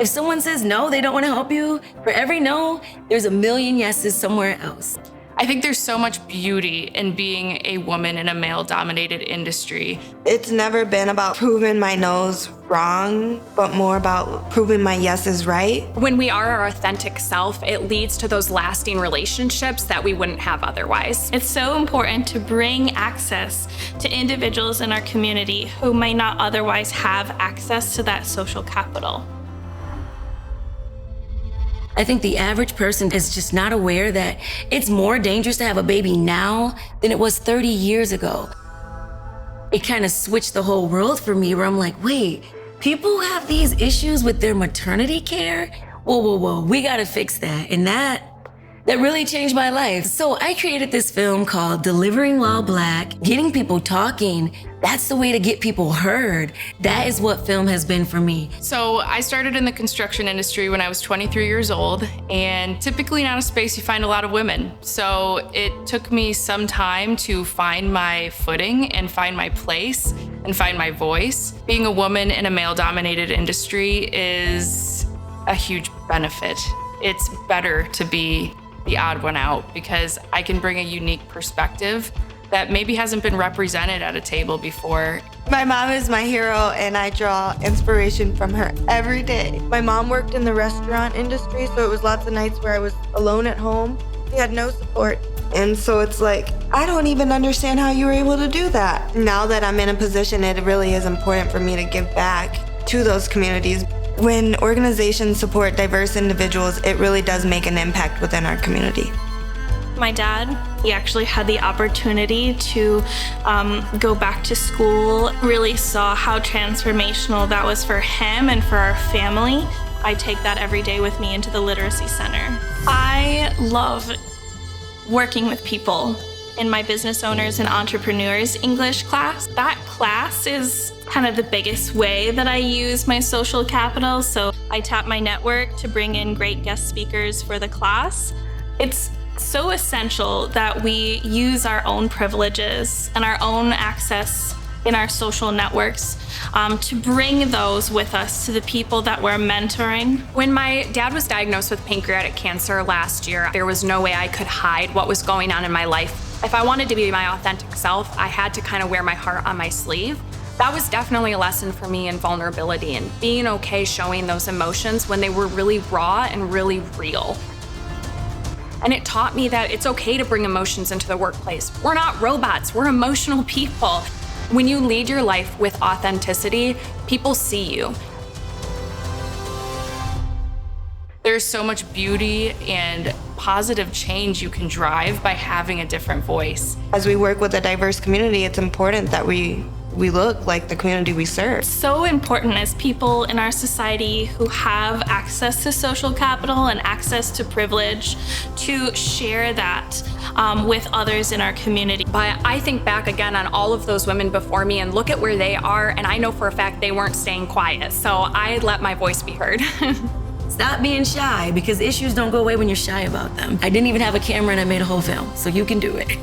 If someone says no, they don't want to help you, for every no, there's a million yeses somewhere else. I think there's so much beauty in being a woman in a male-dominated industry. It's never been about proving my no's wrong, but more about proving my yeses right. When we are our authentic self, it leads to those lasting relationships that we wouldn't have otherwise. It's so important to bring access to individuals in our community who might not otherwise have access to that social capital. I think the average person is just not aware that it's more dangerous to have a baby now than it was 30 years ago. It kind of switched the whole world for me, where I'm like, wait, people have these issues with their maternity care? Whoa, we gotta fix that. And that really changed my life. So I created this film called Delivering While Black, getting people talking. That's the way to get people heard. That is what film has been for me. So I started in the construction industry when I was 23 years old, and typically not a space you find a lot of women. So it took me some time to find my footing and find my place and find my voice. Being a woman in a male-dominated industry is a huge benefit. It's better to be the odd one out because I can bring a unique perspective that maybe hasn't been represented at a table before. My mom is my hero, and I draw inspiration from her every day. My mom worked in the restaurant industry, so it was lots of nights where I was alone at home. She had no support. And so it's like, I don't even understand how you were able to do that. Now that I'm in a position, it really is important for me to give back to those communities. When organizations support diverse individuals, it really does make an impact within our community. My dad, he actually had the opportunity to go back to school, really saw how transformational that was for him and for our family. I take that every day with me into the Literacy Center. I love working with people in my business owners and entrepreneurs English class. That class is kind of the biggest way that I use my social capital. So I tap my network to bring in great guest speakers for the class. It's so essential that we use our own privileges and our own access in our social networks to bring those with us to the people that we're mentoring. When my dad was diagnosed with pancreatic cancer last year, there was no way I could hide what was going on in my life. If I wanted to be my authentic self, I had to kind of wear my heart on my sleeve. That was definitely a lesson for me in vulnerability and being okay showing those emotions when they were really raw and really real. And it taught me that it's okay to bring emotions into the workplace. We're not robots, we're emotional people. When you lead your life with authenticity, people see you. There's so much beauty and positive change you can drive by having a different voice. As we work with a diverse community, it's important that we look like the community we serve. So important as people in our society who have access to social capital and access to privilege to share that with others in our community. But I think back again on all of those women before me and look at where they are, and I know for a fact they weren't staying quiet, so I let my voice be heard. Stop being shy, because issues don't go away when you're shy about them. I didn't even have a camera and I made a whole film, so you can do it.